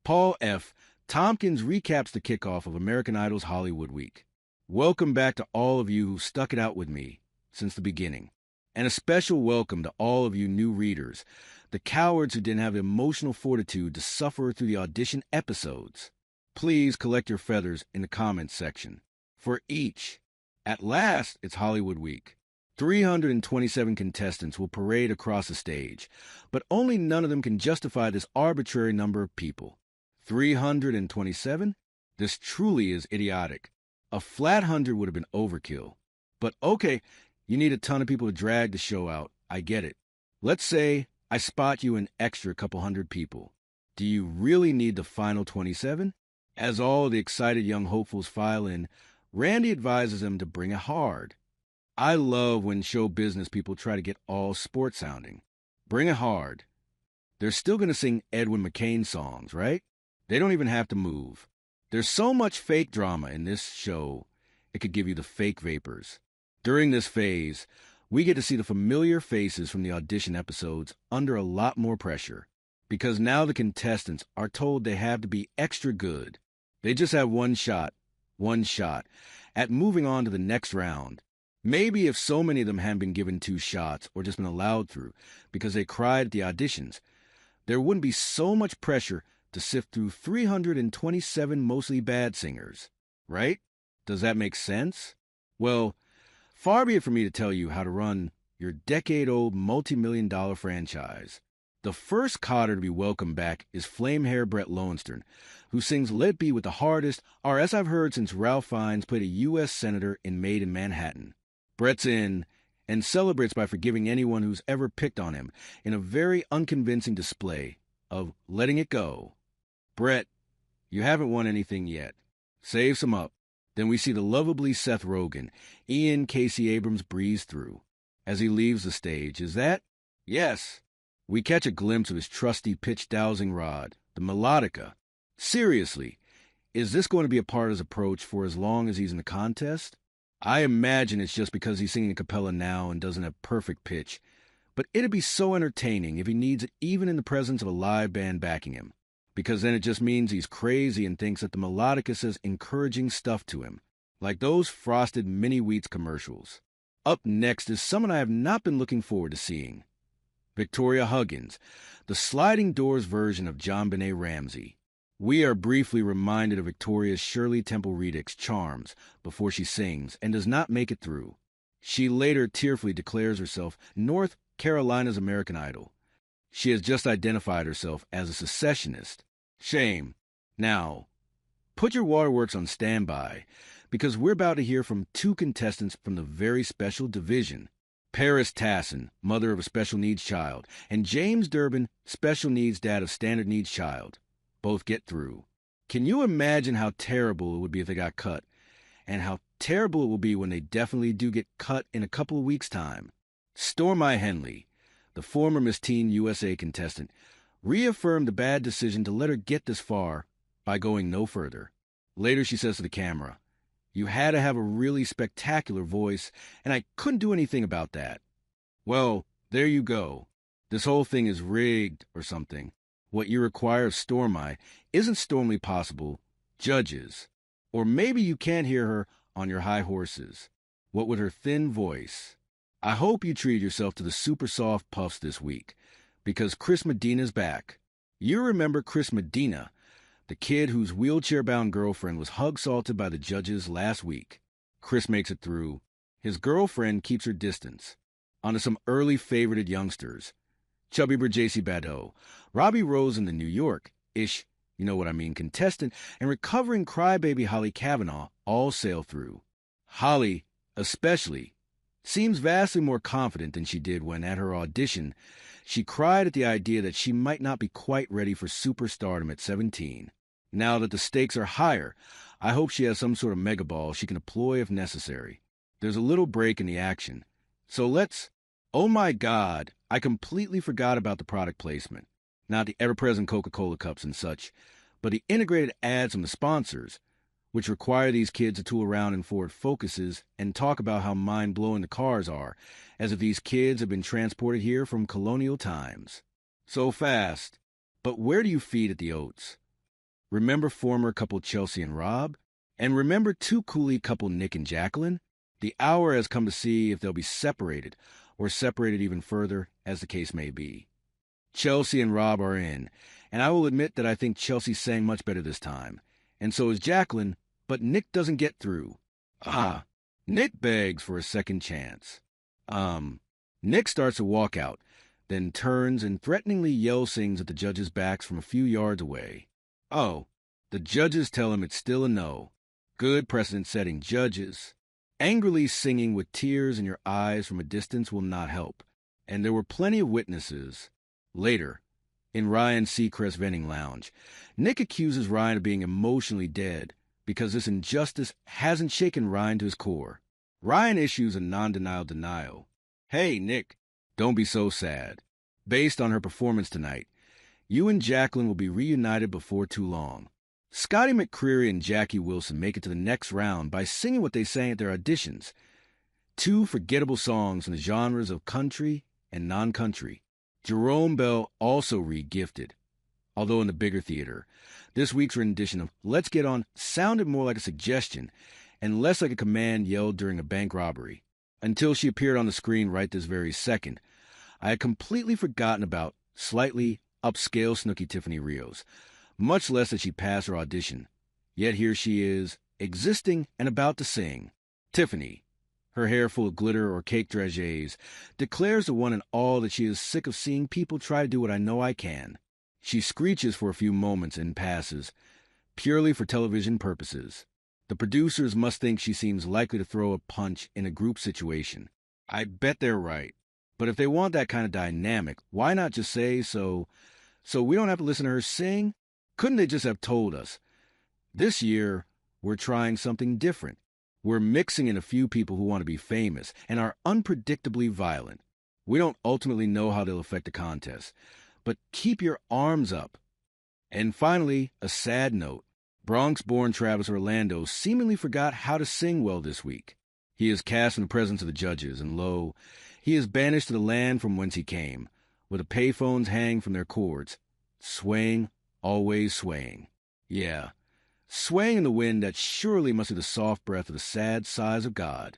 Paul F. Tompkins recaps the kickoff of American Idol's Hollywood Week. Welcome back to all of you who stuck it out with me since the beginning. And a special welcome to all of you new readers, the cowards who didn't have emotional fortitude to suffer through the audition episodes. Please collect your feathers in the comments section. For each, at last, it's Hollywood Week. 327 contestants will parade across the stage, but only none of them can justify this arbitrary number of people. 327? This truly is idiotic. A flat 100 would have been overkill. But okay, you need a ton of people to drag the show out. I get it. Let's say I spot you an extra couple hundred people. Do you really need the final 27? As all the excited young hopefuls file in, Randy advises them to bring it hard. I love when show business people try to get all sports sounding. Bring it hard. They're still going to sing Edwin McCain songs, right? They don't even have to move. There's so much fake drama in this show, it could give you the fake vapors. During this phase, we get to see the familiar faces from the audition episodes under a lot more pressure, because now the contestants are told they have to be extra good. They just have one shot at moving on to the next round. Maybe if so many of them hadn't been given 2 shots or just been allowed through because they cried at the auditions, there wouldn't be so much pressure to sift through 327 mostly bad singers, right? Does that make sense? Well, far be it for me to tell you how to run your decade-old multi-million-dollar franchise. The first cotter to be welcomed back is flame-hair Brett Lowenstern, who sings Let It Be with the hardest RS I've heard since Ralph Fiennes played a U.S. Senator in Made in Manhattan. Brett's in and celebrates by forgiving anyone who's ever picked on him in a very unconvincing display of letting it go. Brett, you haven't won anything yet. Save some up. Then we see the lovably Seth Rogen, Ian Casey Abrams breeze through. As he leaves the stage, is that? Yes. We catch a glimpse of his trusty pitch-dowsing rod, the melodica. Seriously, is this going to be a part of his approach for as long as he's in the contest? I imagine it's just because he's singing a cappella now and doesn't have perfect pitch, but it'd be so entertaining if he needs it even in the presence of a live band backing him, because then it just means he's crazy and thinks that the melodica says encouraging stuff to him, like those Frosted Mini Wheats commercials. Up next is someone I have not been looking forward to seeing. Victoria Huggins, the sliding doors version of JonBenet Ramsey. We are briefly reminded of Victoria's Shirley Temple Reddick's charms before she sings and does not make it through. She later tearfully declares herself North Carolina's American Idol. She has just identified herself as a secessionist. Shame. Now, put your waterworks on standby, because we're about to hear from 2 contestants from the very special division. Paris Tassin, mother of a special needs child, and James Durbin, special needs dad of standard needs child. Both get through. Can you imagine how terrible it would be if they got cut? And how terrible it will be when they definitely do get cut in a couple of weeks' time? Stormi Henley, the former Miss Teen USA contestant, reaffirmed the bad decision to let her get this far by going no further. Later she says to the camera, "You had to have a really spectacular voice, and I couldn't do anything about that." Well, there you go. This whole thing is rigged or something. What you require of Stormi isn't stormily possible, judges. Or maybe you can't hear her on your high horses. What with her thin voice? I hope you treated yourself to the super soft puffs this week, because Chris Medina's back. You remember Chris Medina, the kid whose wheelchair-bound girlfriend was hug-salted by the judges last week. Chris makes it through. His girlfriend keeps her distance. Onto some early favorited youngsters. Chubby J.C. Badeau, Robbie Rose in the New York-ish, you know what I mean, contestant, and recovering crybaby Holly Kavanaugh all sail through. Holly, especially, seems vastly more confident than she did when, at her audition, she cried at the idea that she might not be quite ready for superstardom at 17. Now that the stakes are higher, I hope she has some sort of megaball she can deploy if necessary. There's a little break in the action. So let's... Oh my God, I completely forgot about the product placement. Not the ever-present Coca-Cola cups and such, but the integrated ads from the sponsors, which require these kids to tool around in Ford Focuses and talk about how mind-blowing the cars are, as if these kids have been transported here from colonial times. So fast. But where do you feed at the Oats? Remember former couple Chelsea and Rob? And remember too coolly couple Nick and Jacqueline? The hour has come to see if they'll be separated, or separated even further, as the case may be. Chelsea and Rob are in, and I will admit that I think Chelsea sang much better this time. And so is Jacqueline, but Nick doesn't get through. Nick begs for a second chance. Nick starts a walkout, then turns and threateningly yell-sings at the judges' backs from a few yards away. Oh, the judges tell him it's still a no. Good precedent-setting judges. Angrily singing with tears in your eyes from a distance will not help. And there were plenty of witnesses. Later, in Ryan's Seacrest Vending Lounge, Nick accuses Ryan of being emotionally dead because this injustice hasn't shaken Ryan to his core. Ryan issues a non-denial denial. Hey, Nick, don't be so sad. Based on her performance tonight, you and Jacqueline will be reunited before too long. Scotty McCreery and Jackie Wilson make it to the next round by singing what they sang at their auditions. 2 forgettable songs in the genres of country and non-country. Jerome Bell also re-gifted, although in the bigger theater. This week's rendition of Let's Get On sounded more like a suggestion and less like a command yelled during a bank robbery. Until she appeared on the screen right this very second, I had completely forgotten about slightly upscale Snooki Tiffany Rios, much less that she passed her audition. Yet here she is, existing and about to sing. Tiffany, her hair full of glitter or cake dragées, declares to one and all that she is sick of seeing people try to do what I know I can. She screeches for a few moments and passes, purely for television purposes. The producers must think she seems likely to throw a punch in a group situation. I bet they're right. But if they want that kind of dynamic, why not just say so we don't have to listen to her sing? Couldn't they just have told us? This year, we're trying something different. We're mixing in a few people who want to be famous and are unpredictably violent. We don't ultimately know how they'll affect the contest, but keep your arms up. And finally, a sad note. Bronx-born Travis Orlando seemingly forgot how to sing well this week. He is cast in the presence of the judges, and lo, he is banished to the land from whence he came, where the payphones hang from their cords, swaying, always swaying. Yeah, swaying in the wind that surely must be the soft breath of the sad sighs of God.